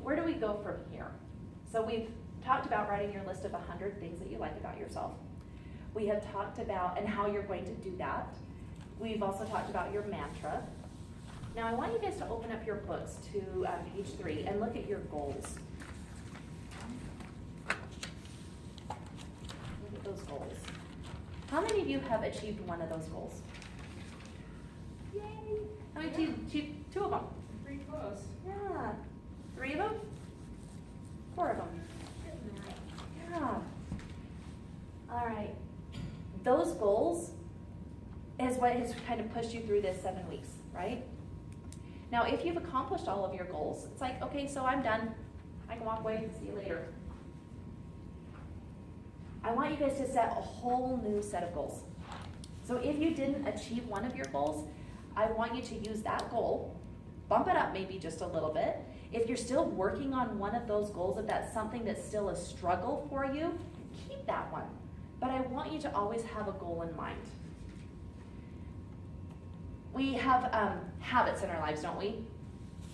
where do we go from here? So we've talked about writing your list of 100 things that you like about yourself. We have talked about and how you're going to do that. We've also talked about your mantra. Now I want you guys to open up your books to page 3 and look at your goals. Look at those goals. How many of you have achieved one of those goals? Yay! How many of you achieved 2 of them? Pretty close. Yeah. 3 of them? 4 of them? Yeah. All right. Those goals is what has kind of pushed you through this 7 weeks, right? Now, if you've accomplished all of your goals, it's like, okay, so I'm done. I can walk away. See you later. I want you guys to set a whole new set of goals. So if you didn't achieve one of your goals, I want you to use that goal, bump it up maybe just a little bit. If you're still working on one of those goals, if that's something that's still a struggle for you, keep that one. But I want you to always have a goal in mind. We have habits in our lives, don't we?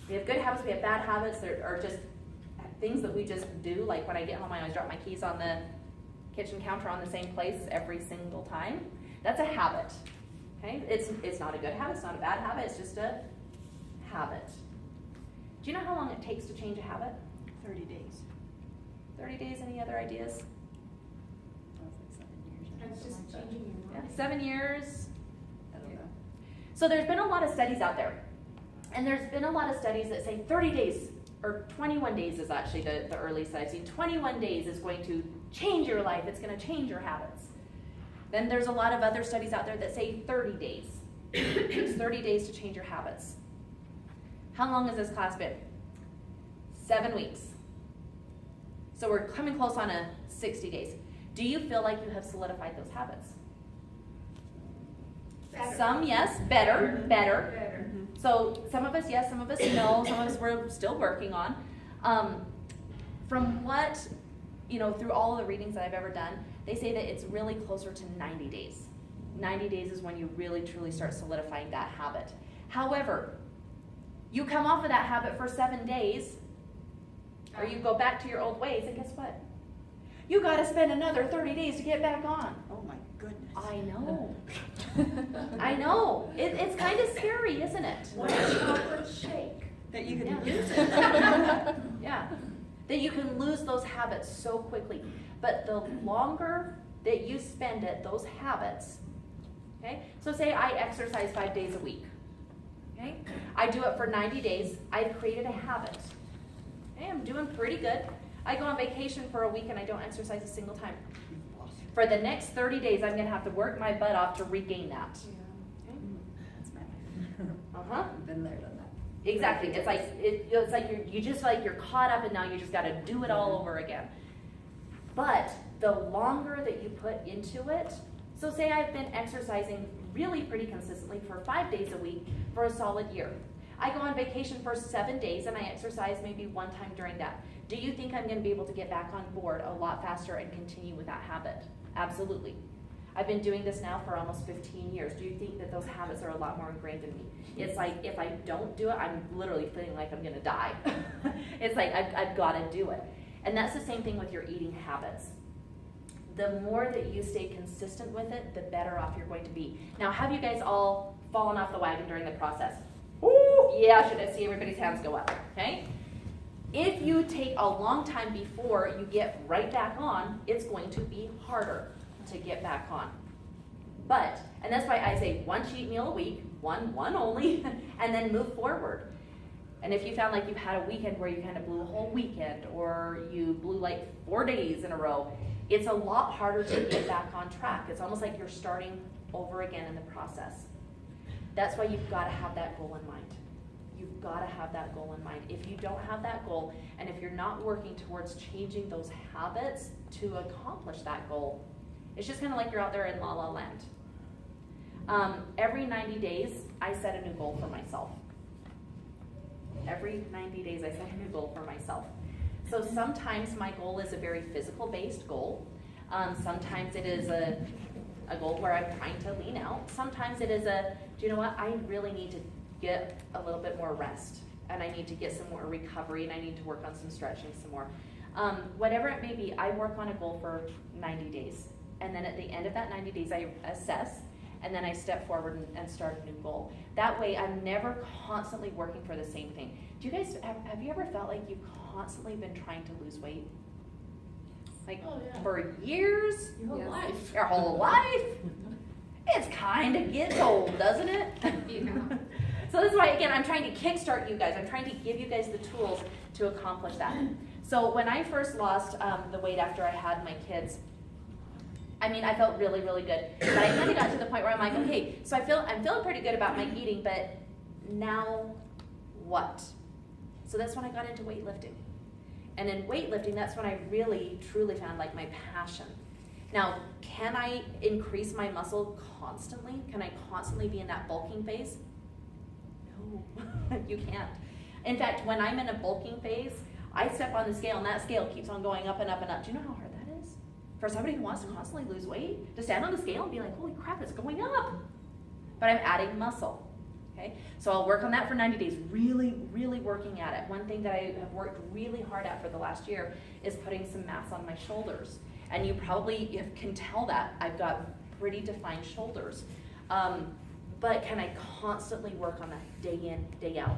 We have good habits, we have bad habits, there are just things that we just do. Like when I get home, I always drop my keys on the kitchen counter on the same place every single time. That's a habit, okay? It's not a good habit, it's not a bad habit, it's just a habit. Do you know how long it takes to change a habit? 30 days. 30 days, any other ideas? It's just changing your Yeah, mind. 7 years. I don't know. So there's been a lot of studies out there. And there's been a lot of studies that say 30 days, or 21 days is actually the earliest that I've seen. 21 days is going to change your life. It's going to change your habits. Then there's a lot of other studies out there that say 30 days. It takes 30 days to change your habits. How long has this class been? 7 weeks. So we're coming close on a 60 days. Do you feel like you have solidified those habits? Better. Some yes, better. Better. So some of us yes, some of us no, some of us we're still working on. From what, through all of the readings that I've ever done, they say that it's really closer to 90 days. 90 days is when you really truly start solidifying that habit. However, you come off of that habit for 7 days, or you go back to your old ways, and guess what? You got to spend another 30 days to get back on. Oh my goodness. I know. I know. It's kind of scary, isn't it? What a chocolate shake. That you can Yeah. use it. Yeah. That you can lose those habits so quickly. But the longer that you spend at those habits, okay? So say I exercise 5 days a week, okay? I do it for 90 days. I've created a habit. Okay, I'm doing pretty good. I go on vacation for a week and I don't exercise a single time. For the next 30 days, I'm going to have to work my butt off to regain that. Okay? That's my life. Uh-huh. Been there, done that. Exactly. It's like you're caught up and now you just got to do it all over again. But the longer that you put into it, so say I've been exercising really pretty consistently for 5 days a week for a solid year. I go on vacation for 7 days and I exercise maybe one time during that. Do you think I'm going to be able to get back on board a lot faster and continue with that habit? Absolutely. I've been doing this now for almost 15 years. Do you think that those habits are a lot more ingrained in me? It's like if I don't do it, I'm literally feeling like I'm going to die. It's like I've got to do it. And that's the same thing with your eating habits. The more that you stay consistent with it, the better off you're going to be. Now, have you guys all fallen off the wagon during the process? Ooh, yeah, should I see everybody's hands go up, okay? If you take a long time before you get right back on, it's going to be harder to get back on. But, and that's why I say one cheat meal a week, one only, and then move forward. And if you found like you've had a weekend where you kind of blew a whole weekend, or you blew like 4 days in a row, it's a lot harder to get back on track. It's almost like you're starting over again in the process. That's why you've got to have that goal in mind. You've got to have that goal in mind. If you don't have that goal, and if you're not working towards changing those habits to accomplish that goal, it's just kind of like you're out there in La La Land. Every 90 days, I set a new goal for myself. Every 90 days, I set a new goal for myself. So sometimes my goal is a very physical-based goal. Sometimes it is a goal where I'm trying to lean out. Sometimes it is do you know what? I really need to get a little bit more rest. and I need to get some more recovery, and I need to work on some stretching some more. Whatever it may be, I work on a goal for 90 days. And then at the end of that 90 days, I assess, and then I step forward and start a new goal. That way, I'm never constantly working for the same thing. Do you guys, have you ever felt like you've constantly been trying to lose weight? Like, Oh, yeah. for years? Your whole Yes. life. Your whole life? It's kind of gets old, doesn't it? Yeah. So that's why, again, I'm trying to kickstart you guys. I'm trying to give you guys the tools to accomplish that. So when I first lost the weight after I had my kids, I mean, I felt really, really good. But I kind of got to the point where I'm like, okay, so I'm feeling pretty good about my eating, but now what? So that's when I got into weightlifting. And in weightlifting, that's when I really, truly found like my passion. Now, can I increase my muscle constantly? Can I constantly be in that bulking phase? No, you can't. In fact, when I'm in a bulking phase, I step on the scale and that scale keeps on going up and up and up. Do you know how hard that is? For somebody who wants to constantly lose weight, to stand on the scale and be like, holy crap, it's going up. But I'm adding muscle. Okay, so I'll work on that for 90 days, really, really working at it. One thing that I have worked really hard at for the last year is putting some mass on my shoulders. And you probably can tell that I've got pretty defined shoulders. But can I constantly work on that day in, day out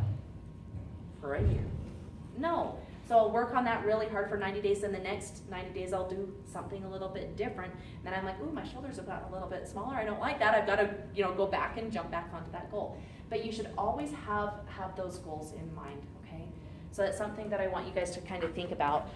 for a year? No. So I'll work on that really hard for 90 days, and the next 90 days I'll do something a little bit different. And then I'm like, ooh, my shoulders have gotten a little bit smaller. I don't like that. I've got to, go back and jump back onto that goal. But you should always have those goals in mind, okay? So that's something that I want you guys to kind of think about.